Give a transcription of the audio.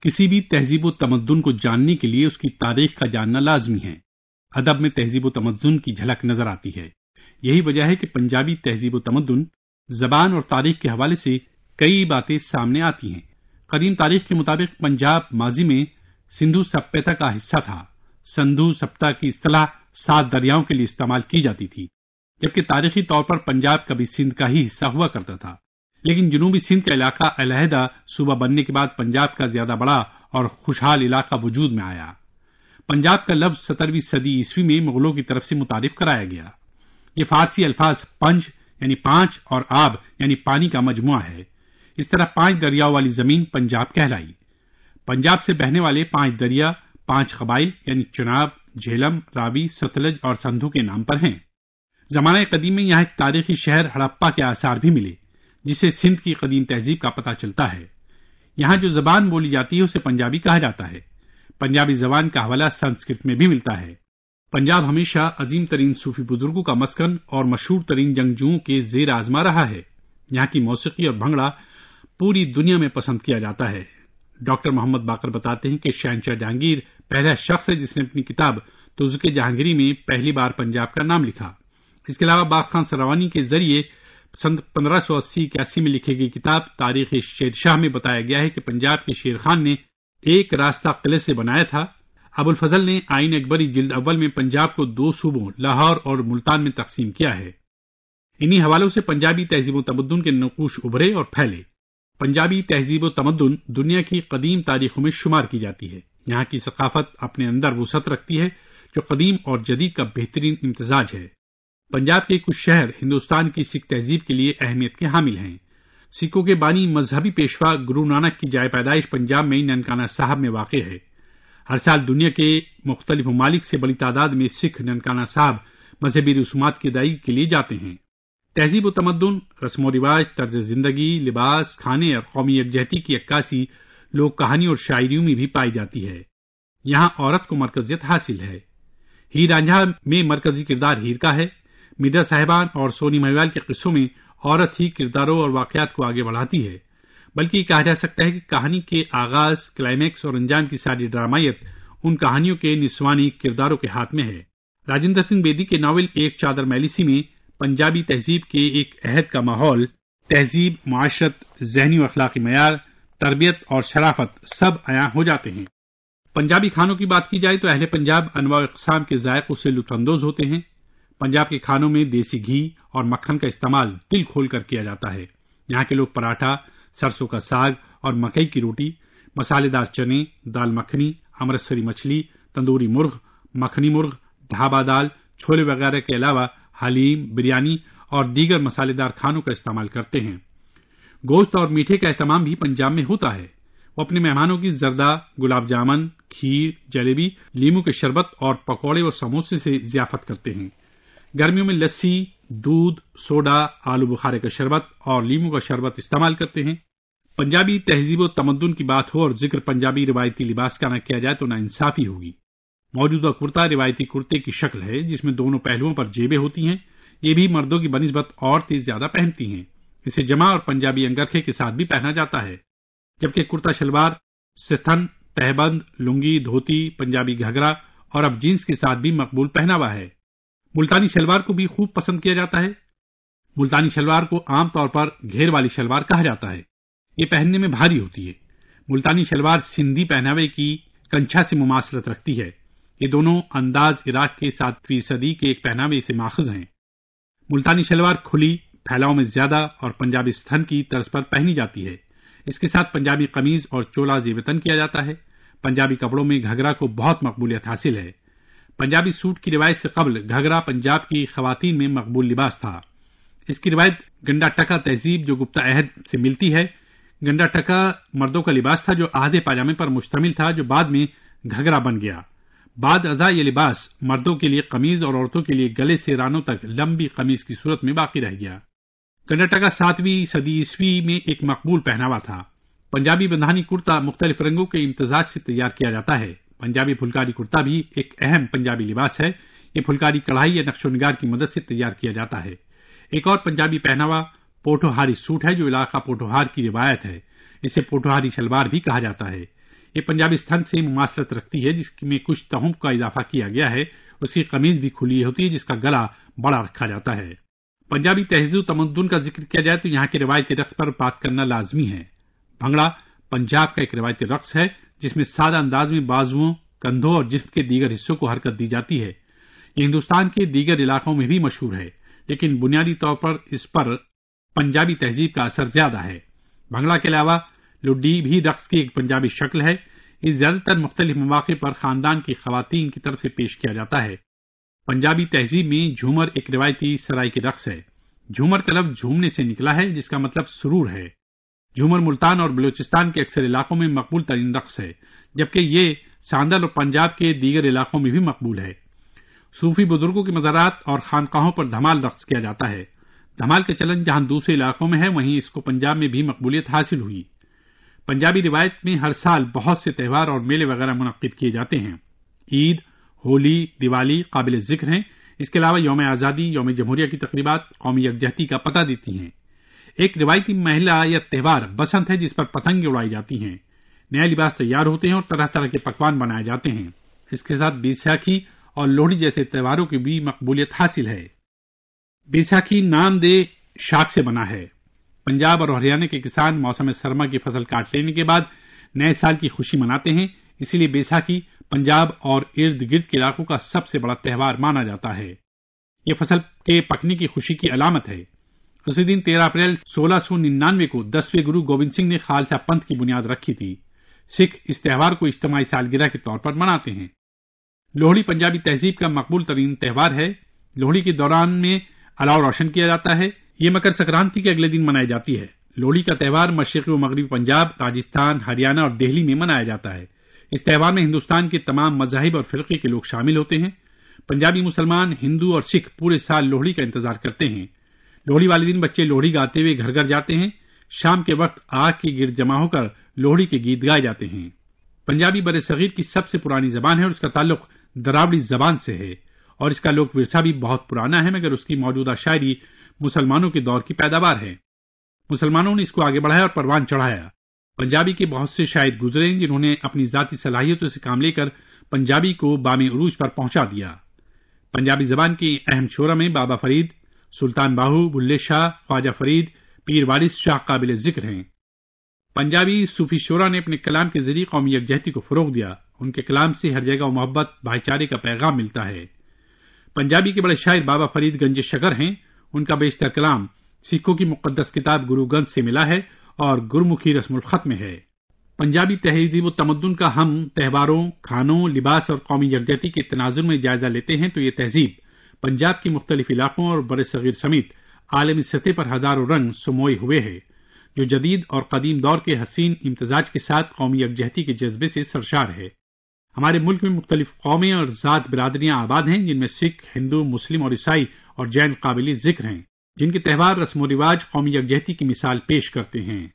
کسی بھی تہذیب و تمدن کو جاننے کے لیے اس کی تاریخ کا جاننا لازمی ہے۔ ادب میں تہذیب و تمدن کی جھلک نظر آتی ہے۔ یہی وجہ ہے کہ پنجابی تہذیب و تمدن، زبان اور تاریخ کے حوالے سے کئی باتیں سامنے آتی ہیں۔ قدیم تاریخ کے مطابق پنجاب ماضی میں سندھو سبھیتا کا حصہ تھا۔ سندھو سبھیتا کی اصطلاح 7 دریاؤں کے لیے استعمال کی جاتی تھی، جبکہ تاریخی طور پر پنجاب کبھی سندھ کا ہی حصہ ہوا کرتا تھا۔ لیکن جنوبی سندھ کا علاقہ علیحدہ صوبہ بننے کے بعد پنجاب کا زیادہ بڑا اور خوشحال علاقہ وجود میں آیا۔ پنجاب کا لفظ 17ویں صدی عیسوی میں مغلوں کی طرف سے متعارف کرایا گیا۔ یہ فارسی الفاظ پنج یعنی 5 اور آب یعنی پانی کا مجموعہ ہے۔ اس طرح 5 دریاؤں والی زمین پنجاب کہلائی۔ پنجاب سے بہنے والے 5 دریا 5 قبائل یعنی چناب، جہلم، راوی، ستلج اور سندھو کے نام پر ہیں۔ زمانہ قدیم میں یہاں ایک تاریخی شہر ہڑپا کے آثار بھی ملے، جس سے سندھ کی قدیم تہذیب کا پتہ چلتا ہے۔ یہاں جو زبان بولی جاتی ہے اسے پنجابی کہا جاتا ہے۔ پنجابی زبان کا حوالہ سنسکرت میں بھی ملتا ہے۔ پنجاب ہمیشہ عظیم ترین صوفی بزرگوں کا مسکن اور مشہور ترین جنگجوؤں کے زیر آزما رہا ہے۔ یہاں کی موسیقی اور بھنگڑا پوری دنیا میں پسند کیا جاتا ہے۔ ڈاکٹر محمد باقر بتاتے ہیں کہ شہنشاہ جہانگیر پہلا شخص ہے جس نے اپنی کتاب تزک جہانگیری میں پہلی بار پنجاب کا نام لکھا۔ اس کے علاوہ باغ خان سروانی کے ذریعے سن 1580-81 میں لکھی گئی کتاب تاریخ شیر شاہ میں بتایا گیا ہے کہ پنجاب کے شیر خان نے ایک راستہ قلعے سے بنایا تھا۔ ابو الفضل نے آئین اکبری جلد اول میں پنجاب کو 2 صوبوں لاہور اور ملتان میں تقسیم کیا ہے۔ انہی حوالوں سے پنجابی تہذیب و تمدن کے نقوش ابھرے اور پھیلے۔ پنجابی تہذیب و تمدن دنیا کی قدیم تاریخوں میں شمار کی جاتی ہے۔ یہاں کی ثقافت اپنے اندر وسعت رکھتی ہے جو قدیم اور جدید کا بہترین امتزاج ہے۔ پنجاب کے کچھ شہر ہندوستان کی سکھ تہذیب کے لیے اہمیت کے حامل ہیں۔ سکھوں کے بانی مذہبی پیشوا گرو نانک کی جائے پیدائش پنجاب میں ننکانہ صاحب میں واقع ہے۔ ہر سال دنیا کے مختلف ممالک سے بڑی تعداد میں سکھ ننکانہ صاحب مذہبی رسومات کی ادائیگی کے لیے جاتے ہیں۔ تہذیب و تمدن، رسم و رواج، طرز زندگی، لباس، کھانے اور قومی یکجہتی کی عکاسی لوک کہانی اور شاعریوں میں بھی پائی جاتی ہے۔ یہاں عورت کو مرکزیت حاصل ہے۔ ہیر رانجھا میں مرکزی کردار ہیر کا ہے۔ مرزا صاحبان اور سونی مہیوال کے قصوں میں عورت ہی کرداروں اور واقعات کو آگے بڑھاتی ہے۔ بلکہ یہ کہا جا سکتا ہے کہ کہانی کے آغاز، کلائمیکس اور انجام کی ساری ڈرامائیت ان کہانیوں کے نسوانی کرداروں کے ہاتھ میں ہے۔ راجندر سنگھ بیدی کے ناول ایک چادر میلی سی میں پنجابی تہذیب کے ایک عہد کا ماحول، تہذیب، معاشرت، ذہنی و اخلاقی معیار، تربیت اور شرافت سب عیاں ہو جاتے ہیں۔ پنجابی کھانوں کی بات کی جائے تو اہل پنجاب انواع و اقسام کے ذائقوں سے لطف اندوز ہوتے ہیں۔ پنجاب کے کھانوں میں دیسی گھی اور مکھن کا استعمال دل کھول کر کیا جاتا ہے۔ یہاں کے لوگ پراٹھا، سرسوں کا ساگ اور مکئی کی روٹی، مسالے دار چنے، دال مکھنی، امرتسری مچھلی، تندوری مرغ، مکھنی مرغ، ڈھابا دال، چھولے وغیرہ کے علاوہ حلیم، بریانی اور دیگر مسالے دار کھانوں کا استعمال کرتے ہیں۔ گوشت اور میٹھے کا اہتمام بھی پنجاب میں ہوتا ہے۔ وہ اپنے مہمانوں کی زردہ، گلاب جامن، کھیر، جلیبی، لیموں کے شربت اور پکوڑے اور سموسے سے ضیافت کرتے ہیں۔ گرمیوں میں لسی، دودھ، سوڈا، آلو بخارے کا شربت اور لیموں کا شربت استعمال کرتے ہیں۔ پنجابی تہذیب و تمدن کی بات ہو اور ذکر پنجابی روایتی لباس کا نہ کیا جائے تو ناانصافی ہوگی۔ موجودہ کرتا روایتی کرتے کی شکل ہے جس میں دونوں پہلوؤں پر جیبیں ہوتی ہیں۔ یہ بھی مردوں کی بنسبت عورتیں زیادہ پہنتی ہیں۔ اسے جمع اور پنجابی انگرکھے کے ساتھ بھی پہنا جاتا ہے، جبکہ کرتا شلوار، ستھن، تہبند، لنگی، دھوتی، پنجابی گھگھرا اور اب جینس کے ساتھ بھی مقبول پہناوا ہے۔ ملتانی شلوار کو بھی خوب پسند کیا جاتا ہے۔ ملتانی شلوار کو عام طور پر گھیر والی شلوار کہا جاتا ہے۔ یہ پہننے میں بھاری ہوتی ہے۔ ملتانی شلوار سندھی پہناوے کی کنچھا سے مماثلت رکھتی ہے۔ یہ دونوں انداز عراق کے 7ویں صدی کے ایک پہناوے سے ماخوذ ہیں۔ ملتانی شلوار کھلی، پھیلاؤ میں زیادہ اور پنجابی ستھن کی طرز پر پہنی جاتی ہے۔ اس کے ساتھ پنجابی قمیض اور چولا زیب تن کیا جاتا ہے۔ پنجابی کپڑوں میں گھگھرا کو بہت مقبولیت حاصل ہے۔ پنجابی سوٹ کی روایت سے قبل گھگھرا پنجاب کی خواتین میں مقبول لباس تھا۔ اس کی روایت گنڈا ٹکا تہذیب جو گپتا عہد سے ملتی ہے۔ گنڈا ٹکا مردوں کا لباس تھا جو آدھے پاجامے پر مشتمل تھا، جو بعد میں گھگھرا بن گیا۔ بعد ازاں یہ لباس مردوں کے لیے قمیض اور عورتوں کے لیے گلے سے رانوں تک لمبی قمیض کی صورت میں باقی رہ گیا۔ گنڈا ٹکا 7ویں صدی عیسوی میں ایک مقبول پہناوا تھا۔ پنجابی بندھانی کرتا مختلف رنگوں کے امتزاج سے تیار کیا جاتا ہے۔ پنجابی پھلکاری کرتا بھی ایک اہم پنجابی لباس ہے۔ یہ پھلکاری کڑھائی یا نقش و نگار کی مدد سے تیار کیا جاتا ہے۔ ایک اور پنجابی پہناوا پوٹھوہاری سوٹ ہے جو علاقہ پوٹھوہار کی روایت ہے۔ اسے پوٹھوہاری شلوار بھی کہا جاتا ہے۔ یہ پنجابی اسٹن سے مماثلت رکھتی ہے، جس میں کچھ تہوں کا اضافہ کیا گیا ہے. اس کی قمیض بھی کھلی ہوتی ہے، جس کا گلا بڑا رکھا جاتا ہے. پنجابی تہذیب و تمدن کا ذکر کیا جائے تو یہاں کے روایتی رقص پر بات کرنا لازمی ہے. بھنگڑا پنجاب کا ایک روایتی رقص ہے جس میں سادہ انداز میں بازوؤں، کندھوں اور جسم کے دیگر حصوں کو حرکت دی جاتی ہے. یہ ہندوستان کے دیگر علاقوں میں بھی مشہور ہے، لیکن بنیادی طور پر اس پر پنجابی تہذیب کا اثر زیادہ ہے. بھنگڑا کے علاوہ لڈی بھی رقص کی ایک پنجابی شکل ہے. یہ زیادہ تر مختلف مواقع پر خاندان کی خواتین کی طرف سے پیش کیا جاتا ہے. پنجابی تہذیب میں جھومر ایک روایتی سرائیکی رقص ہے. جھومر کا لفظ جھومنے سے نکلا ہے، جس کا مطلب سرور ہے. جھومر ملتان اور بلوچستان کے اکثر علاقوں میں مقبول ترین رقص ہے، جبکہ یہ ساندل اور پنجاب کے دیگر علاقوں میں بھی مقبول ہے. صوفی بزرگوں کے مزارات اور خانقاہوں پر دھمال رقص کیا جاتا ہے. دھمال کا چلن جہاں دوسرے علاقوں میں ہے، وہیں اس کو پنجاب میں بھی مقبولیت حاصل ہوئی. پنجابی روایت میں ہر سال بہت سے تہوار اور میلے وغیرہ منعقد کیے جاتے ہیں. عید، ہولی، دیوالی قابل ذکر ہیں. اس کے علاوہ یوم آزادی، یوم جمہوریہ کی تقریبات قومی یکجہتی کا پتہ دیتی ہیں. ایک روایتی میلہ یا تہوار بسنت ہے، جس پر پتنگیں اڑائی جاتی ہیں، نئے لباس تیار ہوتے ہیں اور طرح طرح کے پکوان بنائے جاتے ہیں. اس کے ساتھ بیساکھی اور لوہڑی جیسے تہواروں کی بھی مقبولیت حاصل ہے. بیساکھی نام دے شاخ سے بنا ہے. پنجاب اور ہریانہ کے کسان موسم سرما کی فصل کاٹ لینے کے بعد نئے سال کی خوشی مناتے ہیں. اسی لیے بیساکھی پنجاب اور ارد گرد کے علاقوں کا سب سے بڑا تہوار مانا جاتا ہے. یہ فصل کے پکنے کی خوشی کی علامت ہے. اسی دن 13 اپریل 1699 کو 10ویں گرو گوبند سنگھ نے خالصہ پنتھ کی بنیاد رکھی تھی. سکھ اس تہوار کو اجتماعی سالگرہ کے طور پر مناتے ہیں. لوہڑی پنجابی تہذیب کا مقبول ترین تہوار ہے. لوہڑی کے دوران میں الاؤ روشن کیا جاتا ہے. یہ مکر سنکرانتی کے اگلے دن منائی جاتی ہے. لوہڑی کا تہوار مشرقی و مغربی پنجاب، راجستھان، ہریانہ اور دہلی میں منایا جاتا ہے. اس تہوار میں ہندوستان کے تمام مذاہب اور فرقے کے لوگ شامل ہوتے ہیں. پنجابی مسلمان، ہندو اور سکھ پورے سال لوہڑی کا انتظار کرتے ہیں. لوہڑی والے دن بچے لوہڑی گاتے ہوئے گھر گھر جاتے ہیں. شام کے وقت آگ کے گرد جمع ہو کر لوہڑی کے گیت گائے جاتے ہیں. پنجابی برصغیر کی سب سے پرانی زبان ہے اور اس کا تعلق دراوڑی زبان سے ہے، اور اس کا لوک ورثہ بھی بہت پرانا ہے، مگر اس کی موجودہ شاعری مسلمانوں کے دور کی پیداوار ہے. مسلمانوں نے اس کو آگے بڑھایا اور پروان چڑھایا. پنجابی کے بہت سے شاعر گزرے ہیں جنہوں نے اپنی ذاتی صلاحیتوں سے کام لے کر پنجابی کو بام عروج پر پہنچا دیا. پنجابی زبان کے اہم شعراء میں بابا فرید، سلطان باہو، بلے شاہ، خواجہ فرید، پیر وارث شاہ قابل ذکر ہیں. پنجابی صوفی شعراء نے اپنے کلام کے ذریعے قومی یکجہتی کو فروغ دیا. ان کے کلام سے ہر جگہ محبت، بھائی چارے کا پیغام ملتا ہے. پنجابی کے بڑے شاعر بابا فرید گنج شکر ہیں. ان کا بیشتر کلام سکھوں کی مقدس کتاب گرو گرنتھ سے ملا ہے اور گرمکھی رسم الخط میں ہے. پنجابی تہذیب و تمدن کا ہم تہواروں، کھانوں، لباس اور قومی یکجہتی کے تناظر میں جائزہ لیتے ہیں تو یہ تہذیب پنجاب کے مختلف علاقوں اور برصغیر سمیت عالمی سطح پر ہزاروں رنگ سموئے ہوئے ہے، جو جدید اور قدیم دور کے حسین امتزاج کے ساتھ قومی یکجہتی کے جذبے سے سرشار ہے. ہمارے ملک میں مختلف قومیں اور ذات برادریاں آباد ہیں، جن میں سکھ، ہندو، مسلم اور عیسائی اور جین قابل ذکر ہیں، جن کے تہوار، رسم و رواج قومی یکجہتی کی مثال پیش کرتے ہیں.